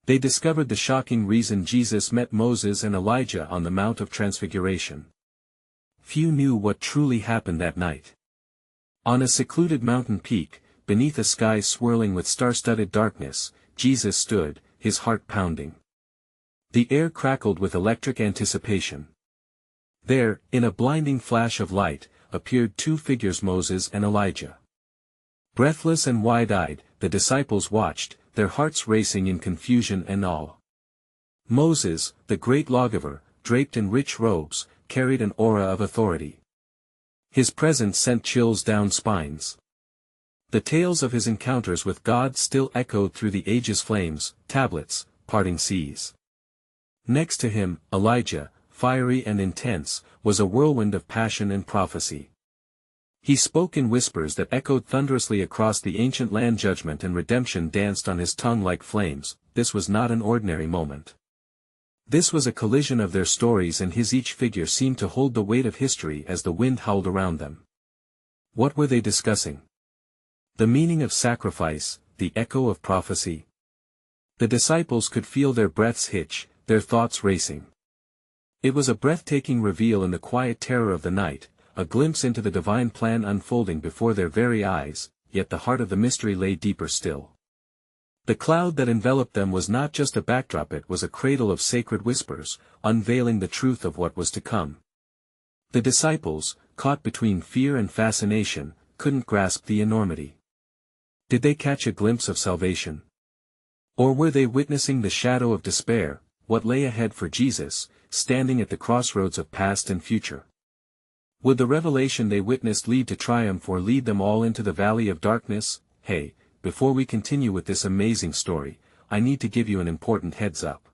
They discovered the shocking reason Jesus met Moses and Elijah on the Mount of Transfiguration. Few knew what truly happened that night. On a secluded mountain peak, beneath a sky swirling with star-studded darkness, Jesus stood, his heart pounding. The air crackled with electric anticipation. There, in a blinding flash of light, appeared two figures, Moses and Elijah. Breathless and wide-eyed, the disciples watched, their hearts racing in confusion and awe. Moses, the great lawgiver, draped in rich robes, carried an aura of authority. His presence sent chills down spines. The tales of his encounters with God still echoed through the ages. Flames, tablets, parting seas. Next to him, Elijah, fiery and intense, was a whirlwind of passion and prophecy. He spoke in whispers that echoed thunderously across the ancient land. Judgment and redemption danced on his tongue like flames. This was not an ordinary moment. This was a collision of their stories, and each figure seemed to hold the weight of history as the wind howled around them. What were they discussing? The meaning of sacrifice, the echo of prophecy. The disciples could feel their breaths hitch, their thoughts racing. It was a breathtaking reveal in the quiet terror of the night, a glimpse into the divine plan unfolding before their very eyes, yet the heart of the mystery lay deeper still. The cloud that enveloped them was not just a backdrop, it was a cradle of sacred whispers, unveiling the truth of what was to come. The disciples, caught between fear and fascination, couldn't grasp the enormity. Did they catch a glimpse of salvation? Or were they witnessing the shadow of despair, what lay ahead for Jesus, standing at the crossroads of past and future? Would the revelation they witnessed lead to triumph or lead them all into the valley of darkness? Hey, before we continue with this amazing story, I need to give you an important heads up.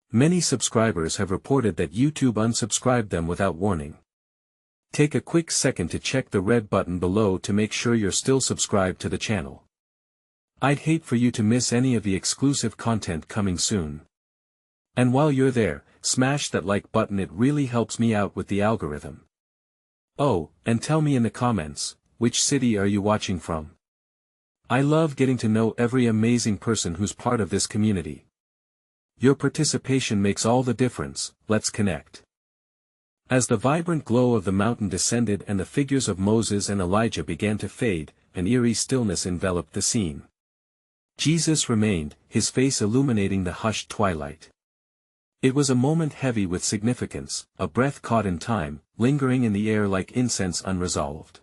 Many subscribers have reported that YouTube unsubscribed them without warning. Take a quick second to check the red button below to make sure you're still subscribed to the channel. I'd hate for you to miss any of the exclusive content coming soon. And while you're there, smash that like button, it really helps me out with the algorithm. Oh, and tell me in the comments, which city are you watching from? I love getting to know every amazing person who's part of this community. Your participation makes all the difference. Let's connect. As the vibrant glow of the mountain descended and the figures of Moses and Elijah began to fade, an eerie stillness enveloped the scene. Jesus remained, his face illuminating the hushed twilight. It was a moment heavy with significance, a breath caught in time, lingering in the air like incense unresolved.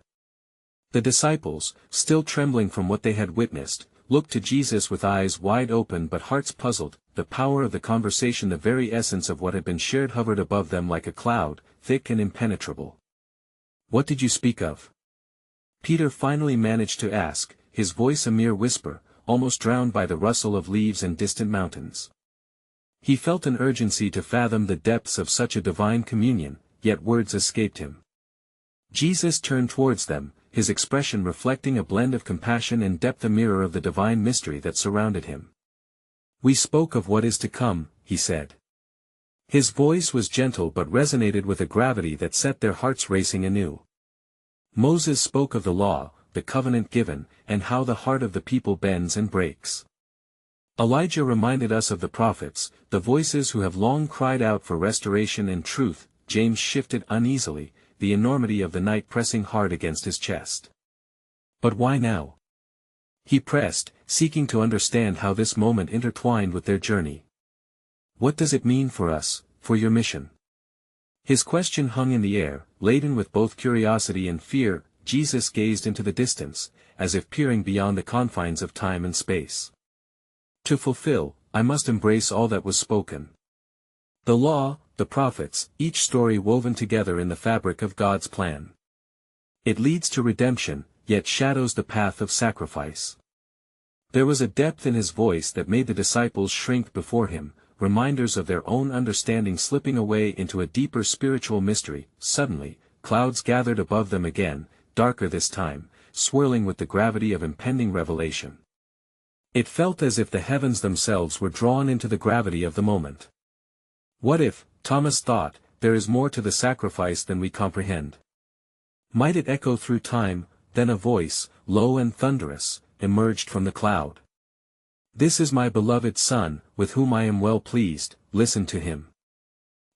The disciples, still trembling from what they had witnessed, looked to Jesus with eyes wide open but hearts puzzled. The power of the conversation, the very essence of what had been shared, hovered above them like a cloud, thick and impenetrable. "What did you speak of?" Peter finally managed to ask, his voice a mere whisper, almost drowned by the rustle of leaves and distant mountains. He felt an urgency to fathom the depths of such a divine communion, yet words escaped him. Jesus turned towards them, his expression reflecting a blend of compassion and depth, a mirror of the divine mystery that surrounded him. "We spoke of what is to come," he said. His voice was gentle but resonated with a gravity that set their hearts racing anew. Moses spoke of the law, the covenant given, and how the heart of the people bends and breaks. Elijah reminded us of the prophets, the voices who have long cried out for restoration and truth. James shifted uneasily, the enormity of the night pressing hard against his chest. "But why now?" he pressed, seeking to understand how this moment intertwined with their journey. "What does it mean for us, for your mission?" His question hung in the air, laden with both curiosity and fear. Jesus gazed into the distance, as if peering beyond the confines of time and space. "To fulfill, I must embrace all that was spoken. The law, the prophets, each story woven together in the fabric of God's plan. It leads to redemption, yet shadows the path of sacrifice." There was a depth in his voice that made the disciples shrink before him, reminders of their own understanding slipping away into a deeper spiritual mystery. Suddenly, clouds gathered above them again, darker this time, swirling with the gravity of impending revelation. It felt as if the heavens themselves were drawn into the gravity of the moment. What if, Thomas thought, there is more to the sacrifice than we comprehend? Might it echo through time? Then a voice, low and thunderous, emerged from the cloud. "This is my beloved Son, with whom I am well pleased, listen to him."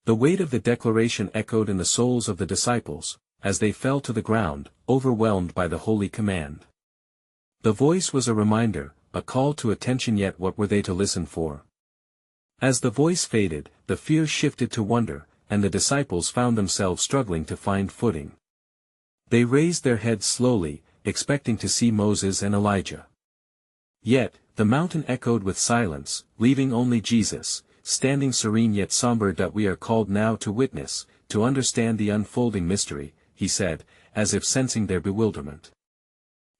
The weight of the declaration echoed in the souls of the disciples, as they fell to the ground, overwhelmed by the holy command. The voice was a reminder, a call to attention, yet what were they to listen for? As the voice faded, the fear shifted to wonder, and the disciples found themselves struggling to find footing. They raised their heads slowly, expecting to see Moses and Elijah. Yet, the mountain echoed with silence, leaving only Jesus, standing serene yet somber. "We are called now to witness, to understand the unfolding mystery," he said, as if sensing their bewilderment.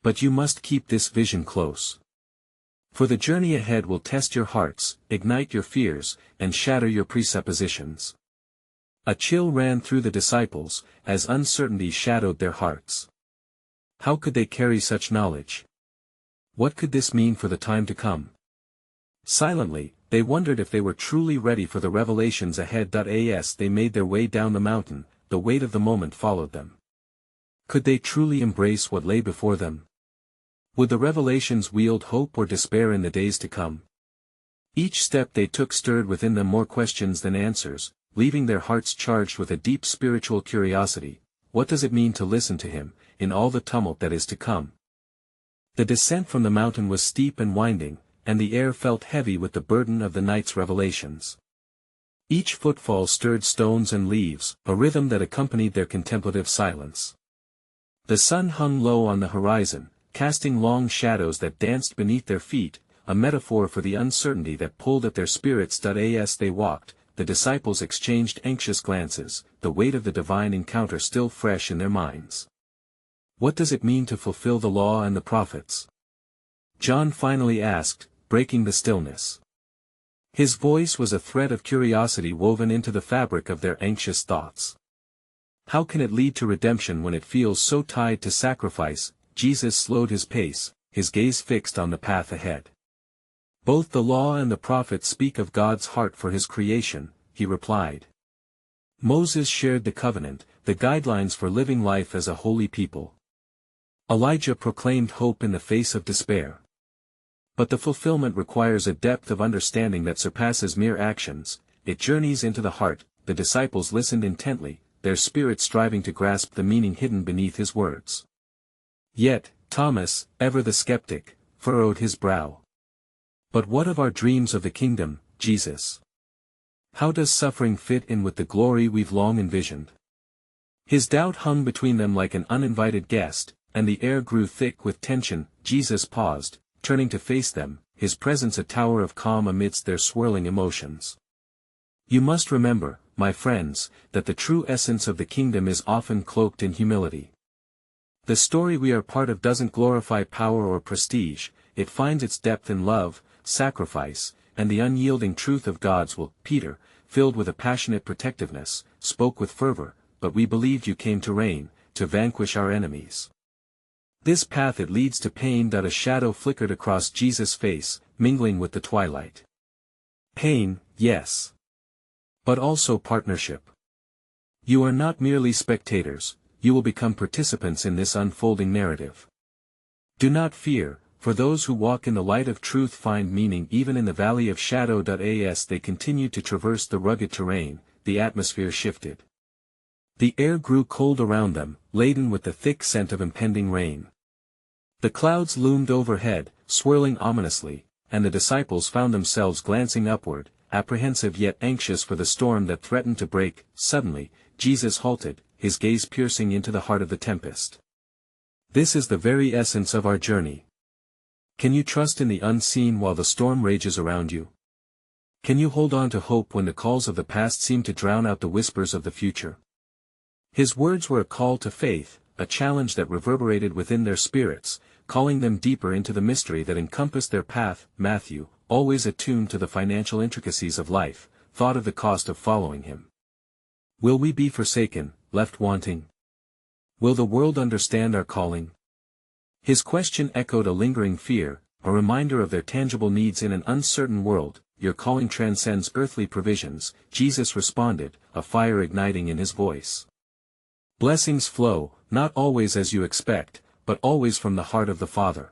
"But you must keep this vision close. For the journey ahead will test your hearts, ignite your fears, and shatter your presuppositions." A chill ran through the disciples, as uncertainty shadowed their hearts. How could they carry such knowledge? What could this mean for the time to come? Silently, they wondered if they were truly ready for the revelations ahead. As they made their way down the mountain, the weight of the moment followed them. Could they truly embrace what lay before them? Would the revelations wield hope or despair in the days to come? Each step they took stirred within them more questions than answers, leaving their hearts charged with a deep spiritual curiosity. What does it mean to listen to him, in all the tumult that is to come? The descent from the mountain was steep and winding, and the air felt heavy with the burden of the night's revelations. Each footfall stirred stones and leaves, a rhythm that accompanied their contemplative silence. The sun hung low on the horizon, casting long shadows that danced beneath their feet, a metaphor for the uncertainty that pulled at their spirits. As they walked, the disciples exchanged anxious glances, the weight of the divine encounter still fresh in their minds. "What does it mean to fulfill the law and the prophets?" John finally asked, breaking the stillness. His voice was a thread of curiosity woven into the fabric of their anxious thoughts. How can it lead to redemption when it feels so tied to sacrifice? Jesus slowed his pace, his gaze fixed on the path ahead. "Both the law and the prophets speak of God's heart for his creation," he replied. Moses shared the covenant, the guidelines for living life as a holy people. Elijah proclaimed hope in the face of despair. But the fulfillment requires a depth of understanding that surpasses mere actions. It journeys into the heart. The disciples listened intently, their spirits striving to grasp the meaning hidden beneath his words. Yet, Thomas, ever the skeptic, furrowed his brow. "But what of our dreams of the kingdom, Jesus? How does suffering fit in with the glory we've long envisioned?" His doubt hung between them like an uninvited guest, and the air grew thick with tension. Jesus paused, turning to face them, his presence a tower of calm amidst their swirling emotions. "You must remember, my friends, that the true essence of the kingdom is often cloaked in humility. The story we are part of doesn't glorify power or prestige, it finds its depth in love, sacrifice, and the unyielding truth of God's will." Peter, filled with a passionate protectiveness, spoke with fervor, "But we believed you came to reign, to vanquish our enemies. This path it leads to pain." A shadow flickered across Jesus' face, mingling with the twilight. "Pain, yes. But also partnership. You are not merely spectators, you will become participants in this unfolding narrative. Do not fear, for those who walk in the light of truth find meaning even in the valley of shadow." As they continued to traverse the rugged terrain, the atmosphere shifted. The air grew cold around them, laden with the thick scent of impending rain. The clouds loomed overhead, swirling ominously, and the disciples found themselves glancing upward, apprehensive yet anxious for the storm that threatened to break. Suddenly, Jesus halted, his gaze piercing into the heart of the tempest. "This is the very essence of our journey. Can you trust in the unseen while the storm rages around you? Can you hold on to hope when the calls of the past seem to drown out the whispers of the future?" His words were a call to faith, a challenge that reverberated within their spirits, calling them deeper into the mystery that encompassed their path. Matthew, always attuned to the financial intricacies of life, thought of the cost of following him. Will we be forsaken, left wanting? Will the world understand our calling? His question echoed a lingering fear, a reminder of their tangible needs in an uncertain world. "Your calling transcends earthly provisions," Jesus responded, a fire igniting in his voice. "Blessings flow, not always as you expect, but always from the heart of the Father.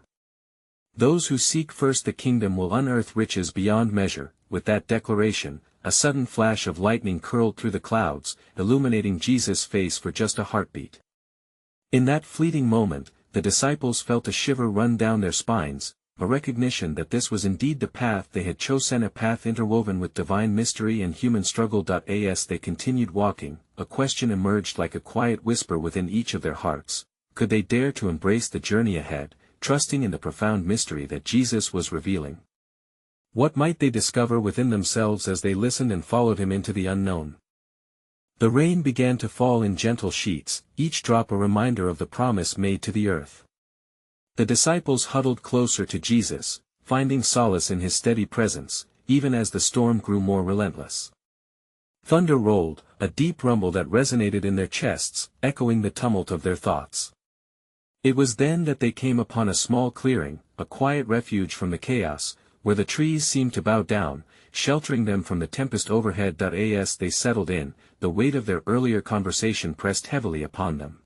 Those who seek first the kingdom will unearth riches beyond measure." With that declaration, a sudden flash of lightning curled through the clouds, illuminating Jesus' face for just a heartbeat. In that fleeting moment, the disciples felt a shiver run down their spines, a recognition that this was indeed the path they had chosen, a path interwoven with divine mystery and human struggle. As they continued walking, a question emerged like a quiet whisper within each of their hearts: could they dare to embrace the journey ahead, trusting in the profound mystery that Jesus was revealing? What might they discover within themselves as they listened and followed him into the unknown? The rain began to fall in gentle sheets, each drop a reminder of the promise made to the earth. The disciples huddled closer to Jesus, finding solace in his steady presence, even as the storm grew more relentless. Thunder rolled, a deep rumble that resonated in their chests, echoing the tumult of their thoughts. It was then that they came upon a small clearing, a quiet refuge from the chaos, where the trees seemed to bow down, sheltering them from the tempest overhead. As they settled in, the weight of their earlier conversation pressed heavily upon them.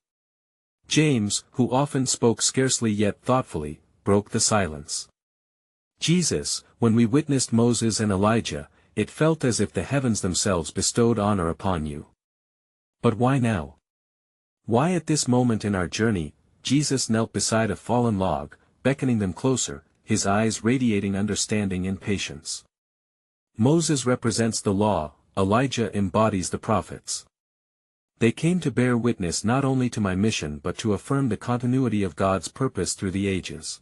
James, who often spoke scarcely yet thoughtfully, broke the silence. "Jesus, when we witnessed Moses and Elijah, it felt as if the heavens themselves bestowed honor upon you. But why now? Why at this moment in our journey?" Jesus knelt beside a fallen log, beckoning them closer, his eyes radiating understanding and patience. "Moses represents the law, Elijah embodies the prophets. They came to bear witness not only to my mission but to affirm the continuity of God's purpose through the ages.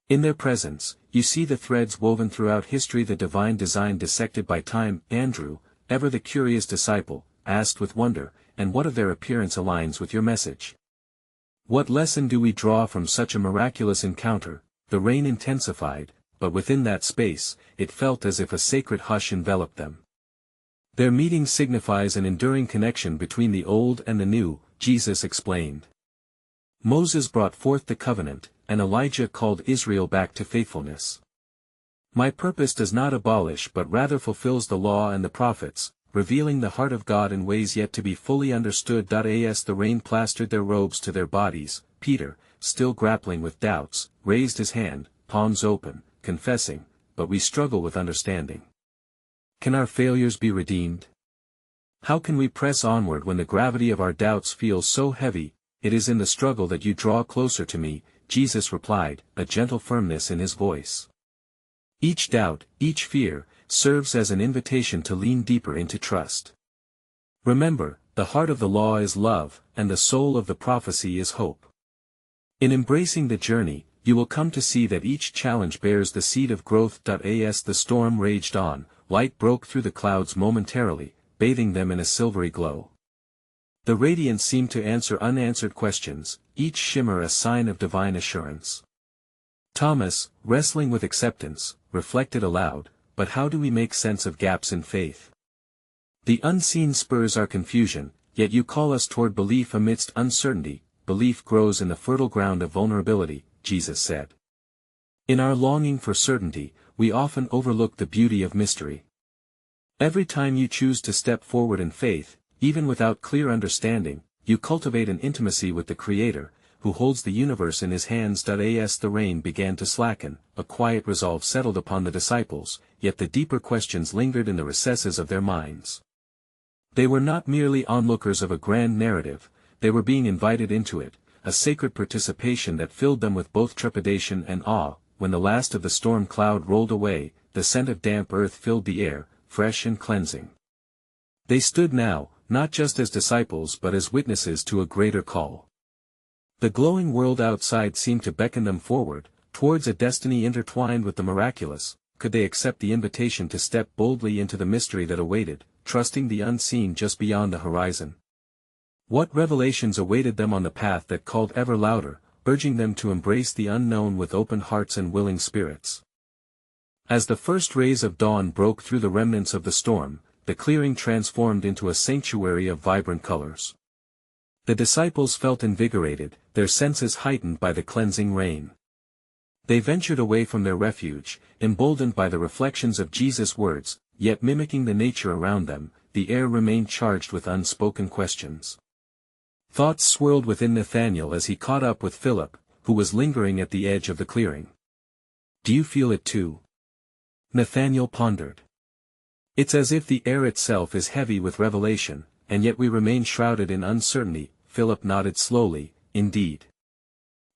In their presence, you see the threads woven throughout history, the divine design dissected by time." Andrew, ever the curious disciple, asked with wonder, "And what of their appearance aligns with your message? What lesson do we draw from such a miraculous encounter?" The rain intensified, but within that space, it felt as if a sacred hush enveloped them. "Their meeting signifies an enduring connection between the old and the new," Jesus explained. "Moses brought forth the covenant, and Elijah called Israel back to faithfulness. My purpose does not abolish but rather fulfills the law and the prophets, revealing the heart of God in ways yet to be fully understood." As the rain plastered their robes to their bodies, Peter, still grappling with doubts, raised his hand, palms open, confessing, "But we struggle with understanding. Can our failures be redeemed? How can we press onward when the gravity of our doubts feels so heavy?" "It is in the struggle that you draw closer to me," Jesus replied, a gentle firmness in his voice. "Each doubt, each fear, serves as an invitation to lean deeper into trust. Remember, the heart of the law is love, and the soul of the prophecy is hope. In embracing the journey, you will come to see that each challenge bears the seed of growth." As the storm raged on, light broke through the clouds momentarily, bathing them in a silvery glow. The radiance seemed to answer unanswered questions, each shimmer a sign of divine assurance. Thomas, wrestling with acceptance, reflected aloud, "But how do we make sense of gaps in faith? The unseen spurs our confusion, yet you call us toward belief amidst uncertainty." "Belief grows in the fertile ground of vulnerability," Jesus said. "In our longing for certainty, we often overlook the beauty of mystery. Every time you choose to step forward in faith, even without clear understanding, you cultivate an intimacy with the Creator, who holds the universe in his hands." As the rain began to slacken, a quiet resolve settled upon the disciples, yet the deeper questions lingered in the recesses of their minds. They were not merely onlookers of a grand narrative, they were being invited into it, a sacred participation that filled them with both trepidation and awe. When the last of the storm cloud rolled away, the scent of damp earth filled the air, fresh and cleansing. They stood now, not just as disciples but as witnesses to a greater call. The glowing world outside seemed to beckon them forward, towards a destiny intertwined with the miraculous. Could they accept the invitation to step boldly into the mystery that awaited, trusting the unseen just beyond the horizon? What revelations awaited them on the path that called ever louder, urging them to embrace the unknown with open hearts and willing spirits? As the first rays of dawn broke through the remnants of the storm, the clearing transformed into a sanctuary of vibrant colors. The disciples felt invigorated, their senses heightened by the cleansing rain. They ventured away from their refuge, emboldened by the reflections of Jesus' words, yet mimicking the nature around them. The air remained charged with unspoken questions. Thoughts swirled within Nathanael as he caught up with Philip, who was lingering at the edge of the clearing. Do you feel it too? Nathanael pondered. It's as if the air itself is heavy with revelation, and yet we remain shrouded in uncertainty. Philip nodded slowly. Indeed.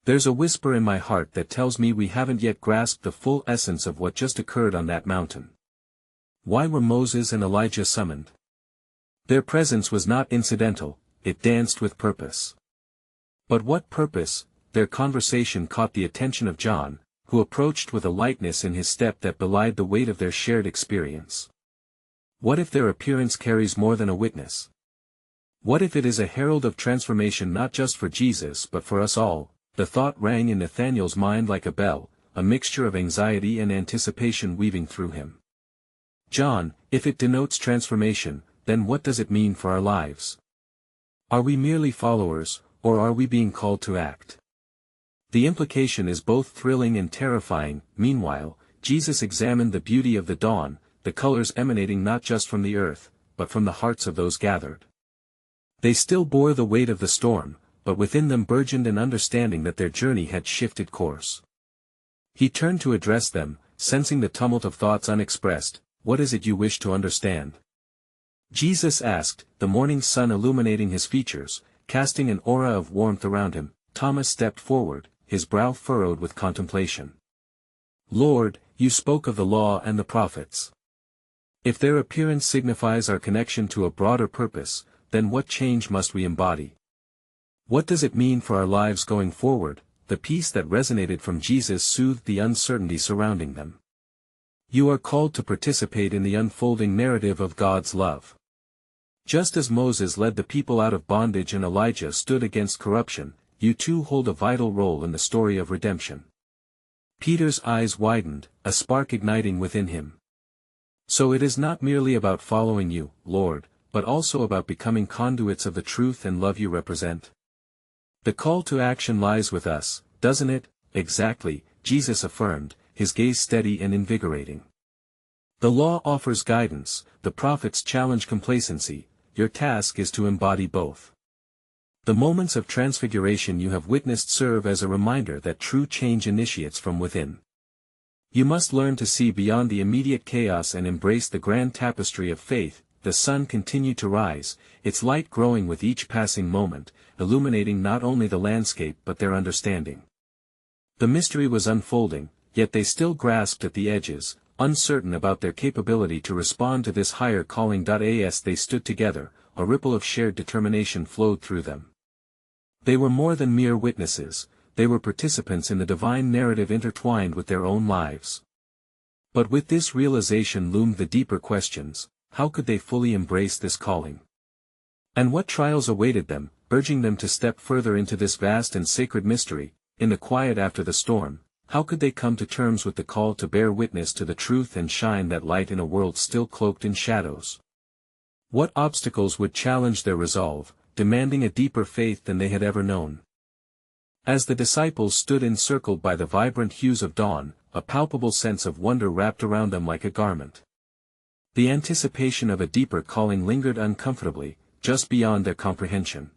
There's a whisper in my heart that tells me we haven't yet grasped the full essence of what just occurred on that mountain. Why were Moses and Elijah summoned? Their presence was not incidental, it danced with purpose. But what purpose? Their conversation caught the attention of John, who approached with a lightness in his step that belied the weight of their shared experience. What if their appearance carries more than a witness? What if it is a herald of transformation not just for Jesus but for us all? The thought rang in Nathanael's mind like a bell, a mixture of anxiety and anticipation weaving through him. John, if it denotes transformation, then what does it mean for our lives? Are we merely followers, or are we being called to act? The implication is both thrilling and terrifying. Meanwhile, Jesus examined the beauty of the dawn, the colors emanating not just from the earth, but from the hearts of those gathered. They still bore the weight of the storm, but within them burgeoned an understanding that their journey had shifted course. He turned to address them, sensing the tumult of thoughts unexpressed. What is it you wish to understand? Jesus asked, the morning sun illuminating his features, casting an aura of warmth around him. Thomas stepped forward, his brow furrowed with contemplation. Lord, you spoke of the law and the prophets. If their appearance signifies our connection to a broader purpose, then what change must we embody? What does it mean for our lives going forward? The peace that resonated from Jesus soothed the uncertainty surrounding them. You are called to participate in the unfolding narrative of God's love. Just as Moses led the people out of bondage and Elijah stood against corruption, you too hold a vital role in the story of redemption. Peter's eyes widened, a spark igniting within him. So it is not merely about following you, Lord, but also about becoming conduits of the truth and love you represent. The call to action lies with us, doesn't it? Exactly, Jesus affirmed, his gaze steady and invigorating. The law offers guidance, the prophets challenge complacency, your task is to embody both. The moments of transfiguration you have witnessed serve as a reminder that true change initiates from within. You must learn to see beyond the immediate chaos and embrace the grand tapestry of faith. The sun continued to rise, its light growing with each passing moment, illuminating not only the landscape but their understanding. The mystery was unfolding, yet they still grasped at the edges, uncertain about their capability to respond to this higher calling. As they stood together, a ripple of shared determination flowed through them. They were more than mere witnesses, they were participants in the divine narrative intertwined with their own lives. But with this realization loomed the deeper questions: how could they fully embrace this calling? And what trials awaited them, urging them to step further into this vast and sacred mystery? In the quiet after the storm, how could they come to terms with the call to bear witness to the truth and shine that light in a world still cloaked in shadows? What obstacles would challenge their resolve, demanding a deeper faith than they had ever known? As the disciples stood encircled by the vibrant hues of dawn, a palpable sense of wonder wrapped around them like a garment. The anticipation of a deeper calling lingered uncomfortably, just beyond their comprehension.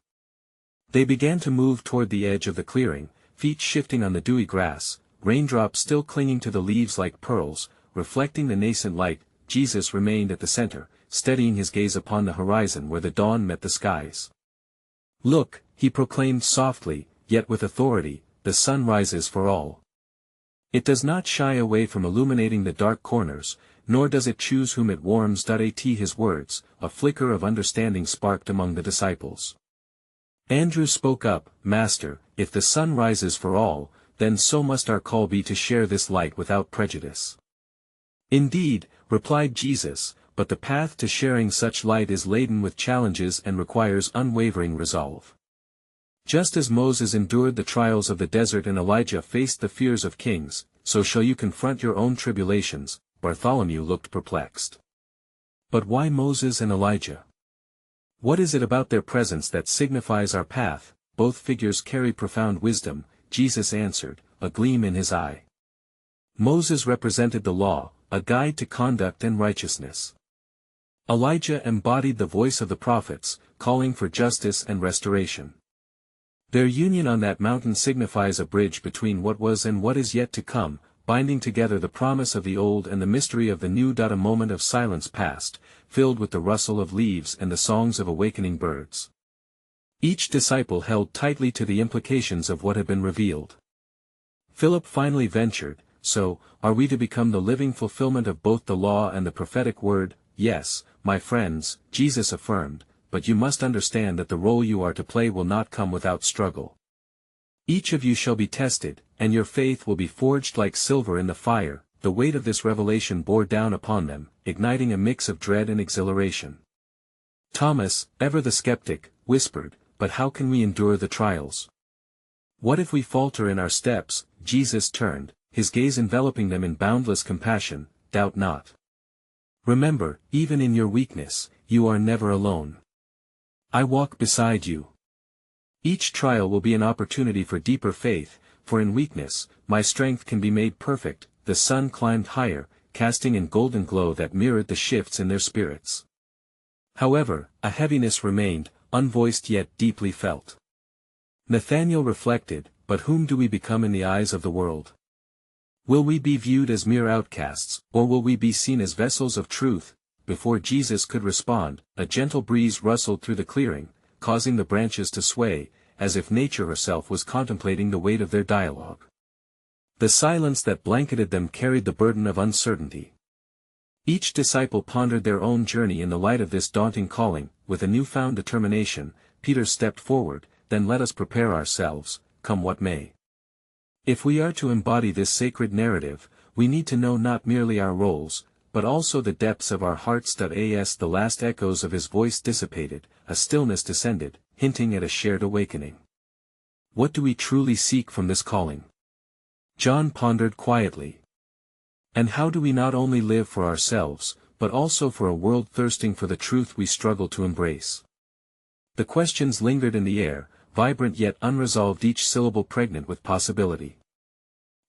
They began to move toward the edge of the clearing, feet shifting on the dewy grass, raindrops still clinging to the leaves like pearls, reflecting the nascent light. Jesus remained at the center, steadying his gaze upon the horizon where the dawn met the skies. Look, he proclaimed softly, yet with authority, the sun rises for all. It does not shy away from illuminating the dark corners, nor does it choose whom it warms. His words, a flicker of understanding sparked among the disciples. Andrew spoke up, Master, if the sun rises for all, then so must our call be to share this light without prejudice. Indeed, replied Jesus, but the path to sharing such light is laden with challenges and requires unwavering resolve. Just as Moses endured the trials of the desert and Elijah faced the fears of kings, so shall you confront your own tribulations. Bartholomew looked perplexed. But why Moses and Elijah? What is it about their presence that signifies our path? Both figures carry profound wisdom, Jesus answered, a gleam in his eye. Moses represented the law, a guide to conduct and righteousness. Elijah embodied the voice of the prophets, calling for justice and restoration. Their union on that mountain signifies a bridge between what was and what is yet to come. binding together the promise of the old and the mystery of the new. A moment of silence passed, filled with the rustle of leaves and the songs of awakening birds. Each disciple held tightly to the implications of what had been revealed. Philip finally ventured, "So, are we to become the living fulfillment of both the law and the prophetic word?" "Yes, my friends," Jesus affirmed, "but you must understand that the role you are to play will not come without struggle. Each of you shall be tested, and your faith will be forged like silver in the fire." The weight of this revelation bore down upon them, igniting a mix of dread and exhilaration. Thomas, ever the skeptic, whispered, "But how can we endure the trials? What if we falter in our steps?" Jesus turned, his gaze enveloping them in boundless compassion. "Doubt not. Remember, even in your weakness, you are never alone. I walk beside you. Each trial will be an opportunity for deeper faith, for in weakness, my strength can be made perfect." The sun climbed higher, casting in golden glow that mirrored the shifts in their spirits. However, a heaviness remained, unvoiced yet deeply felt. Nathanael reflected, "But whom do we become in the eyes of the world? Will we be viewed as mere outcasts, or will we be seen as vessels of truth?" Before Jesus could respond, a gentle breeze rustled through the clearing, causing the branches to sway, as if nature herself was contemplating the weight of their dialogue. The silence that blanketed them carried the burden of uncertainty. Each disciple pondered their own journey in the light of this daunting calling. With a newfound determination, Peter stepped forward, "Then let us prepare ourselves, come what may. If we are to embody this sacred narrative, we need to know not merely our roles, but also the depths of our hearts." As the last echoes of his voice dissipated, a stillness descended, hinting at a shared awakening. What do we truly seek from this calling? John pondered quietly. And how do we not only live for ourselves, but also for a world thirsting for the truth we struggle to embrace? The questions lingered in the air, vibrant yet unresolved, each syllable pregnant with possibility.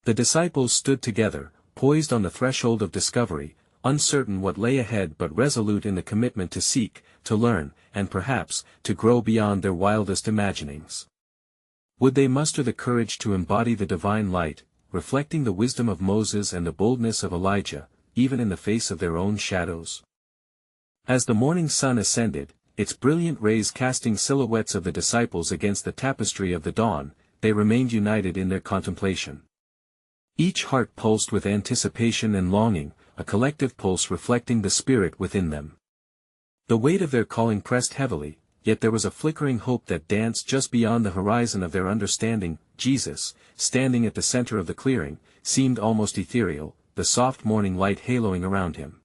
The disciples stood together, poised on the threshold of discovery, uncertain what lay ahead but resolute in the commitment to seek, to learn, and perhaps, to grow beyond their wildest imaginings. Would they muster the courage to embody the divine light, reflecting the wisdom of Moses and the boldness of Elijah, even in the face of their own shadows? As the morning sun ascended, its brilliant rays casting silhouettes of the disciples against the tapestry of the dawn, they remained united in their contemplation. Each heart pulsed with anticipation and longing, a collective pulse reflecting the spirit within them. The weight of their calling pressed heavily, yet there was a flickering hope that danced just beyond the horizon of their understanding. Jesus, standing at the center of the clearing, seemed almost ethereal, the soft morning light haloing around him.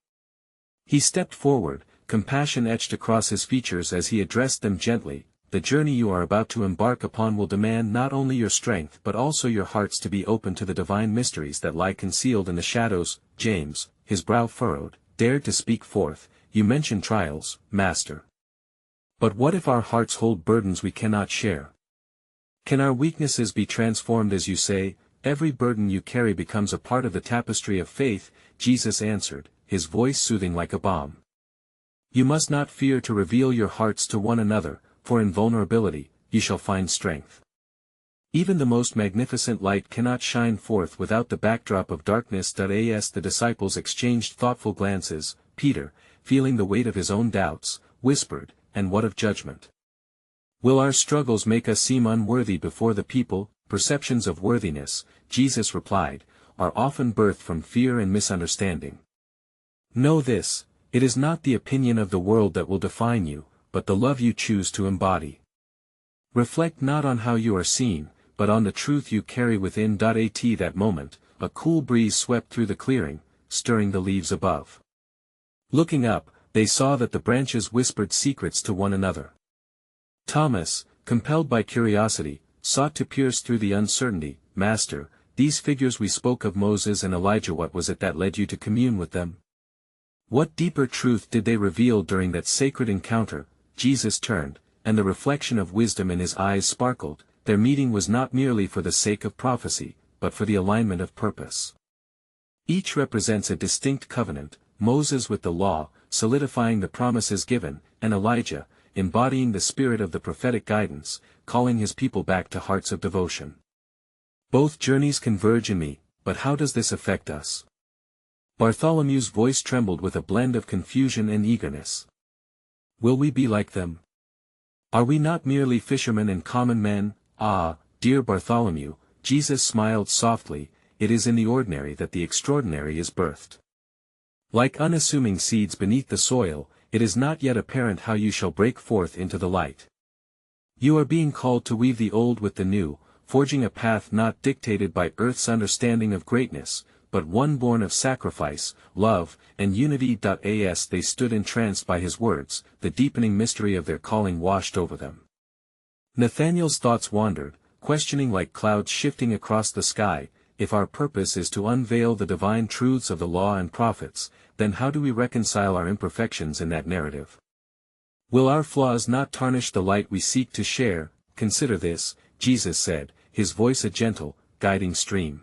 He stepped forward, compassion etched across his features as he addressed them gently. "The journey you are about to embark upon will demand not only your strength but also your hearts to be open to the divine mysteries that lie concealed in the shadows." James, his brow furrowed, dared to speak forth, "You mention trials, Master. But what if our hearts hold burdens we cannot share? Can our weaknesses be transformed as you say?" "Every burden you carry becomes a part of the tapestry of faith," Jesus answered, his voice soothing like a balm. "You must not fear to reveal your hearts to one another, for in vulnerability, you shall find strength. Even the most magnificent light cannot shine forth without the backdrop of darkness." As the disciples exchanged thoughtful glances, Peter, feeling the weight of his own doubts, whispered, "And what of judgment? Will our struggles make us seem unworthy before the people?" "Perceptions of worthiness," Jesus replied, "are often birthed from fear and misunderstanding. Know this, it is not the opinion of the world that will define you, but the love you choose to embody. Reflect not on how you are seen, but on the truth you carry within. At that moment, a cool breeze swept through the clearing, stirring the leaves above. Looking up, they saw that the branches whispered secrets to one another. Thomas, compelled by curiosity, sought to pierce through the uncertainty. "Master, these figures we spoke of, Moses and Elijah, what was it that led you to commune with them? What deeper truth did they reveal during that sacred encounter?" Jesus turned, and the reflection of wisdom in his eyes sparkled. Their meeting was not merely for the sake of prophecy, but for the alignment of purpose. Each represents a distinct covenant, Moses with the law, solidifying the promises given, and Elijah, embodying the spirit of the prophetic guidance, calling his people back to hearts of devotion. "Both journeys converge in me," but how does this affect us? Bartholomew's voice trembled with a blend of confusion and eagerness. Will we be like them? Are we not merely fishermen and common men? Ah, dear Bartholomew, Jesus smiled softly, it is in the ordinary that the extraordinary is birthed. Like unassuming seeds beneath the soil, it is not yet apparent how you shall break forth into the light. You are being called to weave the old with the new, forging a path not dictated by earth's understanding of greatness, but one born of sacrifice, love, and unity. As they stood entranced by his words, the deepening mystery of their calling washed over them. Nathanael's thoughts wandered, questioning like clouds shifting across the sky, if our purpose is to unveil the divine truths of the law and prophets, then how do we reconcile our imperfections in that narrative? Will our flaws not tarnish the light we seek to share? Consider this, Jesus said, his voice a gentle, guiding stream.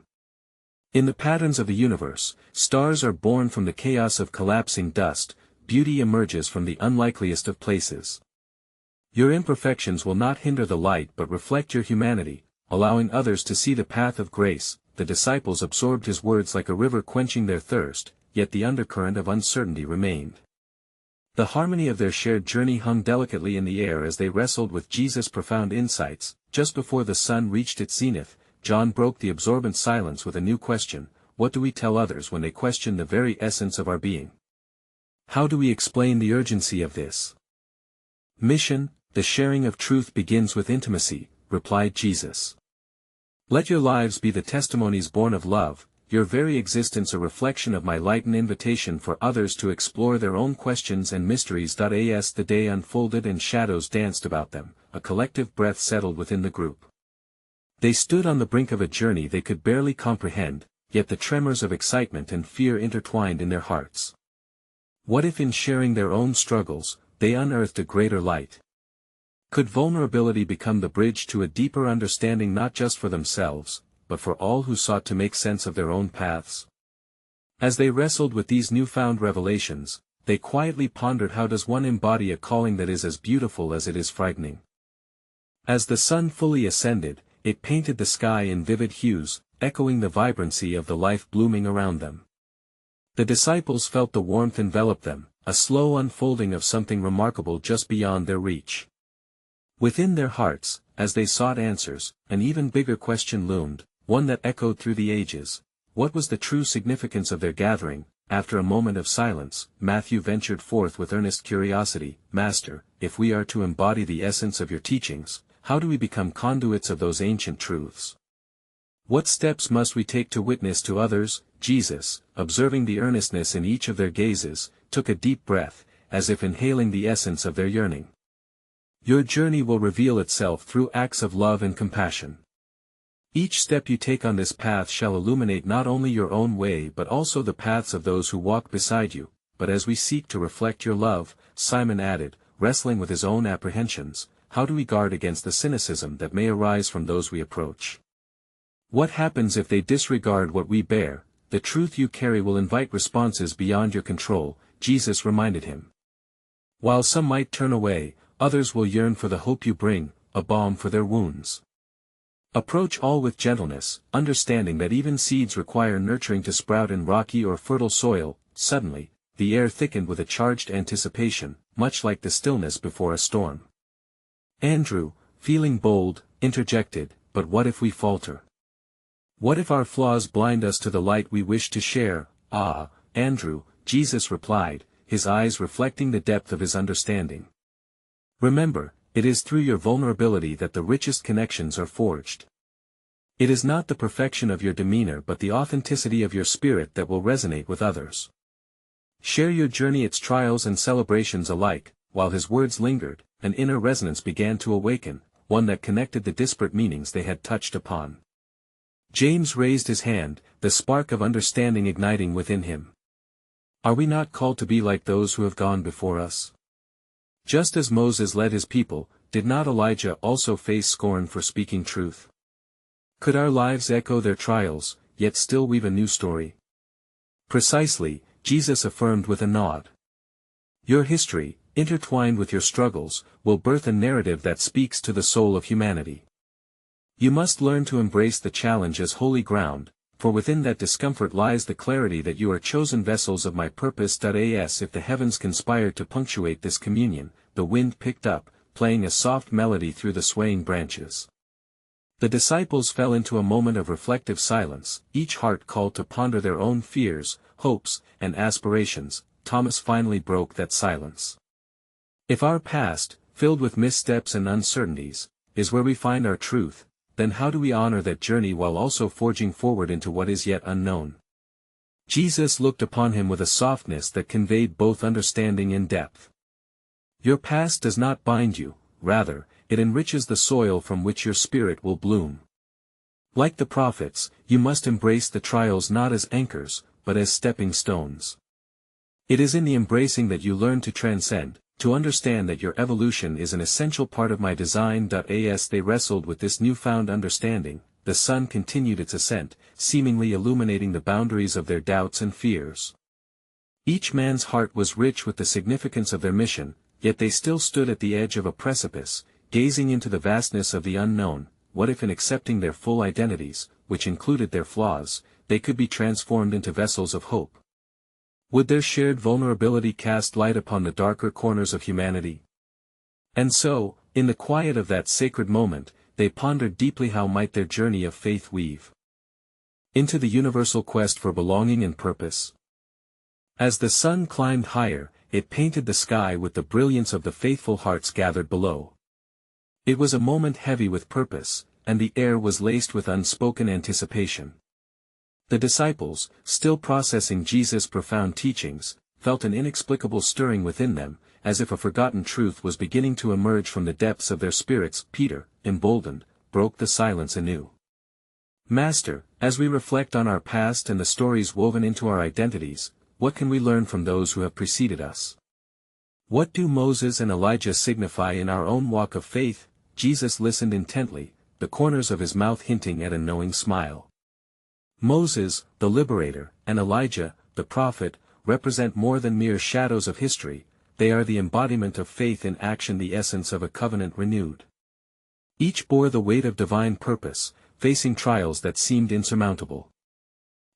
In the patterns of the universe, stars are born from the chaos of collapsing dust, beauty emerges from the unlikeliest of places. Your imperfections will not hinder the light but reflect your humanity, allowing others to see the path of grace. The disciples absorbed his words like a river quenching their thirst, yet the undercurrent of uncertainty remained. The harmony of their shared journey hung delicately in the air as they wrestled with Jesus' profound insights. Just before the sun reached its zenith, John broke the absorbent silence with a new question: what do we tell others when they question the very essence of our being? How do we explain the urgency of this mission? The sharing of truth begins with intimacy, replied Jesus. Let your lives be the testimonies born of love, your very existence a reflection of my light and invitation for others to explore their own questions and mysteries. As the day unfolded and shadows danced about them, a collective breath settled within the group. They stood on the brink of a journey they could barely comprehend, yet the tremors of excitement and fear intertwined in their hearts. What if in sharing their own struggles, they unearthed a greater light? Could vulnerability become the bridge to a deeper understanding not just for themselves, but for all who sought to make sense of their own paths? As they wrestled with these newfound revelations, they quietly pondered, how does one embody a calling that is as beautiful as it is frightening? As the sun fully ascended, it painted the sky in vivid hues, echoing the vibrancy of the life blooming around them. The disciples felt the warmth envelop them, a slow unfolding of something remarkable just beyond their reach. Within their hearts, as they sought answers, an even bigger question loomed, one that echoed through the ages. What was the true significance of their gathering? After a moment of silence, Matthew ventured forth with earnest curiosity, Master, if we are to embody the essence of your teachings, how do we become conduits of those ancient truths? What steps must we take to witness to others? Jesus, observing the earnestness in each of their gazes, took a deep breath, as if inhaling the essence of their yearning. Your journey will reveal itself through acts of love and compassion. Each step you take on this path shall illuminate not only your own way but also the paths of those who walk beside you. But as we seek to reflect your love, Simon added, wrestling with his own apprehensions, how do we guard against the cynicism that may arise from those we approach? What happens if they disregard what we bear? The truth you carry will invite responses beyond your control, Jesus reminded him. While some might turn away, others will yearn for the hope you bring, a balm for their wounds. Approach all with gentleness, understanding that even seeds require nurturing to sprout in rocky or fertile soil. Suddenly, the air thickened with a charged anticipation, much like the stillness before a storm. Andrew, feeling bold, interjected, but what if we falter? What if our flaws blind us to the light we wish to share? Ah, Andrew, Jesus replied, his eyes reflecting the depth of his understanding. Remember, it is through your vulnerability that the richest connections are forged. It is not the perfection of your demeanor but the authenticity of your spirit that will resonate with others. Share your journey, its trials and celebrations alike. While his words lingered, an inner resonance began to awaken, one that connected the disparate meanings they had touched upon. James raised his hand, the spark of understanding igniting within him. Are we not called to be like those who have gone before us? Just as Moses led his people, did not Elijah also face scorn for speaking truth? Could our lives echo their trials, yet still weave a new story? Precisely, Jesus affirmed with a nod. Your history, intertwined with your struggles, will birth a narrative that speaks to the soul of humanity. You must learn to embrace the challenge as holy ground, for within that discomfort lies the clarity that you are chosen vessels of my purpose. As if the heavens conspired to punctuate this communion, the wind picked up, playing a soft melody through the swaying branches. The disciples fell into a moment of reflective silence, each heart called to ponder their own fears, hopes, and aspirations. Thomas finally broke that silence. If our past, filled with missteps and uncertainties, is where we find our truth, then how do we honor that journey while also forging forward into what is yet unknown? Jesus looked upon him with a softness that conveyed both understanding and depth. Your past does not bind you, rather, it enriches the soil from which your spirit will bloom. Like the prophets, you must embrace the trials not as anchors, but as stepping stones. It is in the embracing that you learn to transcend, to understand that your evolution is an essential part of my design. As they wrestled with this newfound understanding, the sun continued its ascent, seemingly illuminating the boundaries of their doubts and fears. Each man's heart was rich with the significance of their mission, yet they still stood at the edge of a precipice, gazing into the vastness of the unknown. What if in accepting their full identities, which included their flaws, they could be transformed into vessels of hope? Would their shared vulnerability cast light upon the darker corners of humanity? And so, in the quiet of that sacred moment, they pondered deeply how might their journey of faith weave into the universal quest for belonging and purpose. As the sun climbed higher, it painted the sky with the brilliance of the faithful hearts gathered below. It was a moment heavy with purpose, and the air was laced with unspoken anticipation. The disciples, still processing Jesus' profound teachings, felt an inexplicable stirring within them, as if a forgotten truth was beginning to emerge from the depths of their spirits. Peter, emboldened, broke the silence anew. Master, as we reflect on our past and the stories woven into our identities, what can we learn from those who have preceded us? What do Moses and Elijah signify in our own walk of faith? Jesus listened intently, the corners of his mouth hinting at a knowing smile. Moses, the liberator, and Elijah, the prophet, represent more than mere shadows of history, they are the embodiment of faith in action, the essence of a covenant renewed. Each bore the weight of divine purpose, facing trials that seemed insurmountable.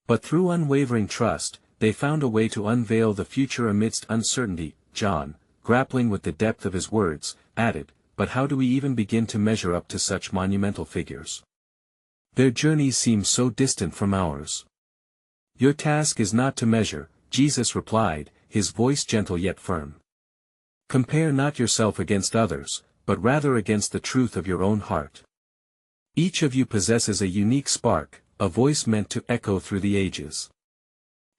But through unwavering trust, they found a way to unveil the future amidst uncertainty. John, grappling with the depth of his words, added, "But how do we even begin to measure up to such monumental figures? Their journeys seem so distant from ours." "Your task is not to measure," Jesus replied, his voice gentle yet firm. "Compare not yourself against others, but rather against the truth of your own heart. Each of you possesses a unique spark, a voice meant to echo through the ages.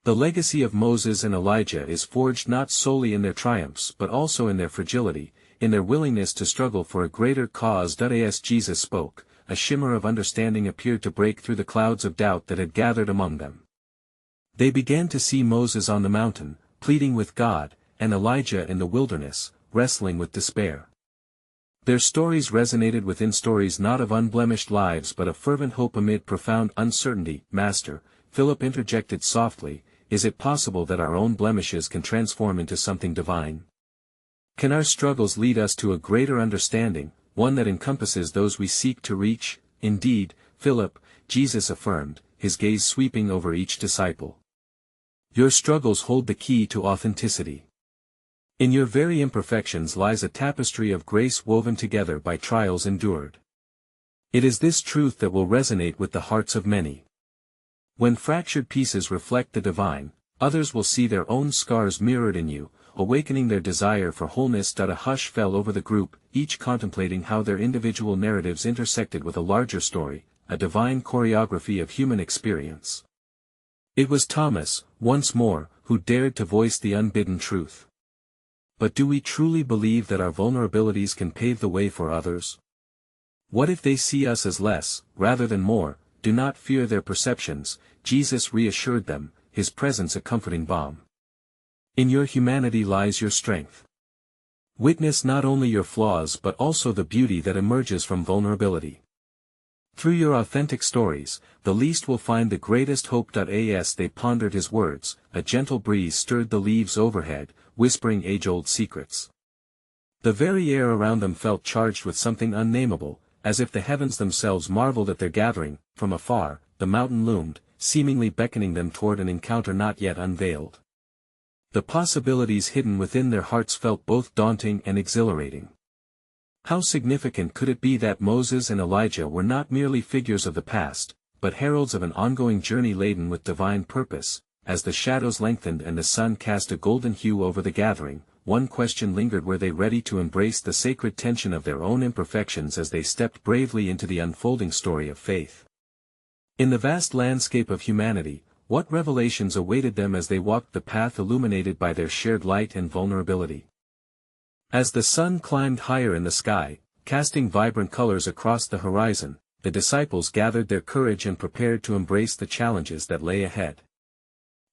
The legacy of Moses and Elijah is forged not solely in their triumphs but also in their fragility, in their willingness to struggle for a greater cause." As Jesus spoke, a shimmer of understanding appeared to break through the clouds of doubt that had gathered among them. They began to see Moses on the mountain, pleading with God, and Elijah in the wilderness, wrestling with despair. Their stories resonated within stories not of unblemished lives but of fervent hope amid profound uncertainty. "Master," Philip interjected softly, "is it possible that our own blemishes can transform into something divine? Can our struggles lead us to a greater understanding, one that encompasses those we seek to reach?" "Indeed, Philip," Jesus affirmed, his gaze sweeping over each disciple. "Your struggles hold the key to authenticity. In your very imperfections lies a tapestry of grace woven together by trials endured. It is this truth that will resonate with the hearts of many. When fractured pieces reflect the divine, others will see their own scars mirrored in you, awakening their desire for wholeness." A hush fell over the group, each contemplating how their individual narratives intersected with a larger story, a divine choreography of human experience. It was Thomas, once more, who dared to voice the unbidden truth. But do we truly believe that our vulnerabilities can pave the way for others? What if they see us as less, rather than more? "Do not fear their perceptions," Jesus reassured them, his presence a comforting balm. "In your humanity lies your strength. Witness not only your flaws but also the beauty that emerges from vulnerability. Through your authentic stories, the least will find the greatest hope." As they pondered his words, a gentle breeze stirred the leaves overhead, whispering age-old secrets. The very air around them felt charged with something unnameable, as if the heavens themselves marveled at their gathering. From afar, the mountain loomed, seemingly beckoning them toward an encounter not yet unveiled. The possibilities hidden within their hearts felt both daunting and exhilarating. How significant could it be that Moses and Elijah were not merely figures of the past, but heralds of an ongoing journey laden with divine purpose? As the shadows lengthened and the sun cast a golden hue over the gathering, one question lingered: were they ready to embrace the sacred tension of their own imperfections as they stepped bravely into the unfolding story of faith? In the vast landscape of humanity, what revelations awaited them as they walked the path illuminated by their shared light and vulnerability? As the sun climbed higher in the sky, casting vibrant colors across the horizon, the disciples gathered their courage and prepared to embrace the challenges that lay ahead.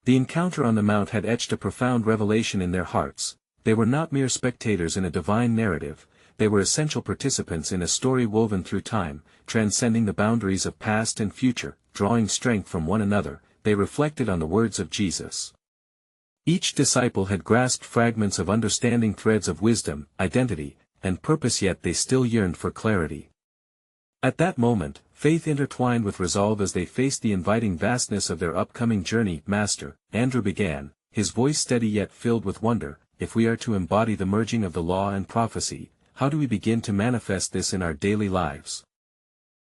The encounter on the mount had etched a profound revelation in their hearts. They were not mere spectators in a divine narrative, they were essential participants in a story woven through time, transcending the boundaries of past and future. Drawing strength from one another, they reflected on the words of Jesus. Each disciple had grasped fragments of understanding, threads of wisdom, identity, and purpose, yet they still yearned for clarity. At that moment, faith intertwined with resolve as they faced the inviting vastness of their upcoming journey. "Master," Andrew began, his voice steady yet filled with wonder, "if we are to embody the merging of the law and prophecy, how do we begin to manifest this in our daily lives?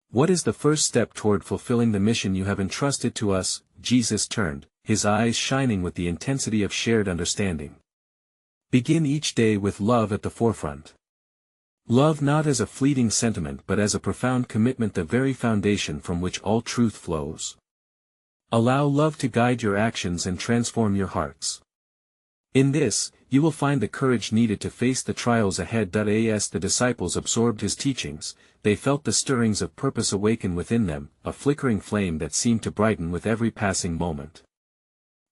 What is the first step toward fulfilling the mission you have entrusted to us?" Jesus turned, his eyes shining with the intensity of shared understanding. "Begin each day with love at the forefront. Love not as a fleeting sentiment but as a profound commitment, the very foundation from which all truth flows. Allow love to guide your actions and transform your hearts. In this, you will find the courage needed to face the trials ahead." As the disciples absorbed his teachings, they felt the stirrings of purpose awaken within them, a flickering flame that seemed to brighten with every passing moment.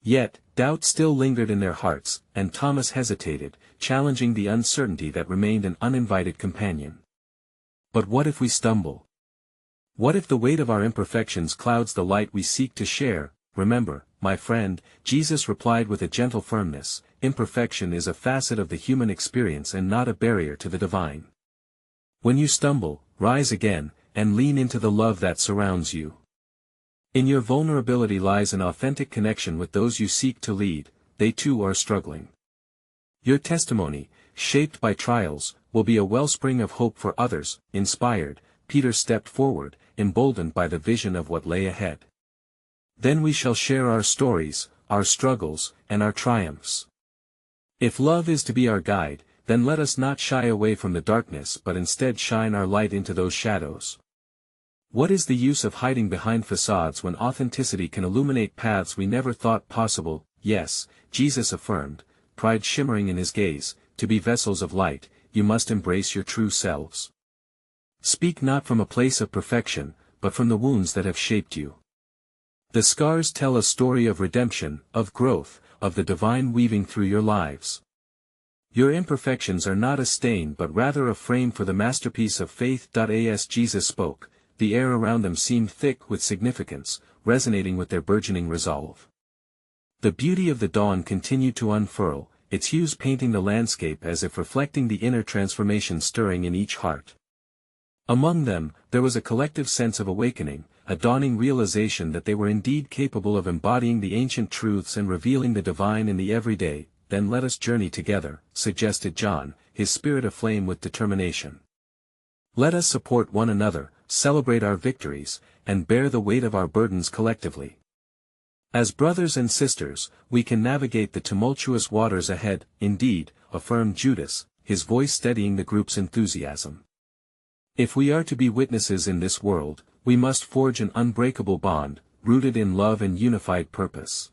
Yet, doubt still lingered in their hearts, and Thomas hesitated, challenging the uncertainty that remained an uninvited companion. "But what if we stumble? What if the weight of our imperfections clouds the light we seek to share?" "Remember, my friend," Jesus replied with a gentle firmness, "imperfection is a facet of the human experience and not a barrier to the divine. When you stumble, rise again, and lean into the love that surrounds you. In your vulnerability lies an authentic connection with those you seek to lead. They too are struggling. Your testimony, shaped by trials, will be a wellspring of hope for others." Inspired, Peter stepped forward, emboldened by the vision of what lay ahead. "Then we shall share our stories, our struggles, and our triumphs. If love is to be our guide, then let us not shy away from the darkness but instead shine our light into those shadows. What is the use of hiding behind facades when authenticity can illuminate paths we never thought possible?" "Yes," Jesus affirmed, pride shimmering in his gaze, "to be vessels of light, you must embrace your true selves. Speak not from a place of perfection, but from the wounds that have shaped you. The scars tell a story of redemption, of growth, of the divine weaving through your lives. Your imperfections are not a stain but rather a frame for the masterpiece of faith." As Jesus spoke, the air around them seemed thick with significance, resonating with their burgeoning resolve. The beauty of the dawn continued to unfurl, its hues painting the landscape as if reflecting the inner transformation stirring in each heart. Among them, there was a collective sense of awakening, a dawning realization that they were indeed capable of embodying the ancient truths and revealing the divine in the everyday. "Then let us journey together," suggested John, his spirit aflame with determination. "Let us support one another, celebrate our victories, and bear the weight of our burdens collectively. As brothers and sisters, we can navigate the tumultuous waters ahead." "Indeed," affirmed Judas, his voice steadying the group's enthusiasm. "If we are to be witnesses in this world, we must forge an unbreakable bond, rooted in love and unified purpose.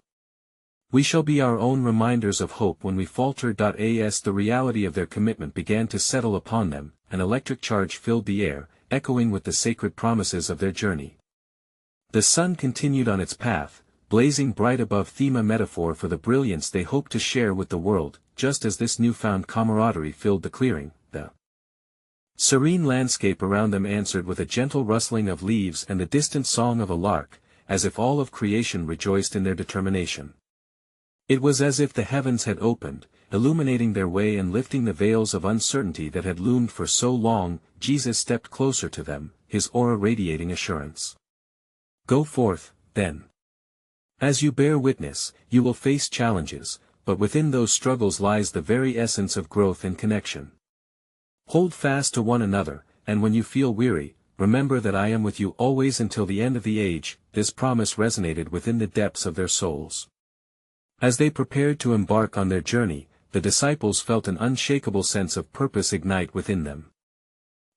We shall be our own reminders of hope when we falter." As the reality of their commitment began to settle upon them, an electric charge filled the air, echoing with the sacred promises of their journey. The sun continued on its path, blazing bright above them, a metaphor for the brilliance they hoped to share with the world. Just as this newfound camaraderie filled the clearing, the serene landscape around them answered with a gentle rustling of leaves and the distant song of a lark, as if all of creation rejoiced in their determination. It was as if the heavens had opened, illuminating their way and lifting the veils of uncertainty that had loomed for so long. Jesus stepped closer to them, his aura radiating assurance. "Go forth, then. As you bear witness, you will face challenges, but within those struggles lies the very essence of growth and connection. Hold fast to one another, and when you feel weary, remember that I am with you always until the end of the age. This promise resonated within the depths of their souls. As they prepared to embark on their journey, the disciples felt an unshakable sense of purpose ignite within them.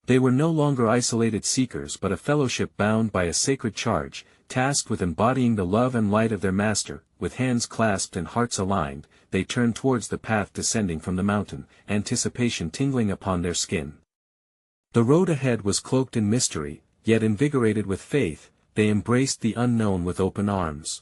They were no longer isolated seekers but a fellowship bound by a sacred charge, tasked with embodying the love and light of their Master. With hands clasped and hearts aligned, they turned towards the path descending from the mountain, anticipation tingling upon their skin. The road ahead was cloaked in mystery, yet invigorated with faith. They embraced the unknown with open arms.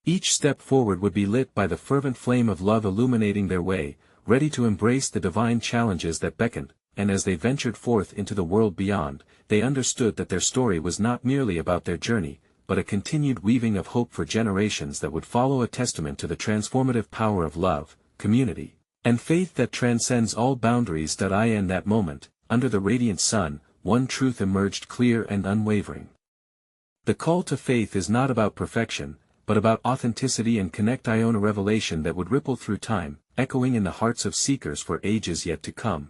Each step forward would be lit by the fervent flame of love illuminating their way, ready to embrace the divine challenges that beckoned. And as they ventured forth into the world beyond, they understood that their story was not merely about their journey, but a continued weaving of hope for generations that would follow, a testament to the transformative power of love, community, and faith that transcends all boundaries. In that moment, under the radiant sun, one truth emerged clear and unwavering. The call to faith is not about perfection, but about authenticity and connect. A revelation that would ripple through time, echoing in the hearts of seekers for ages yet to come.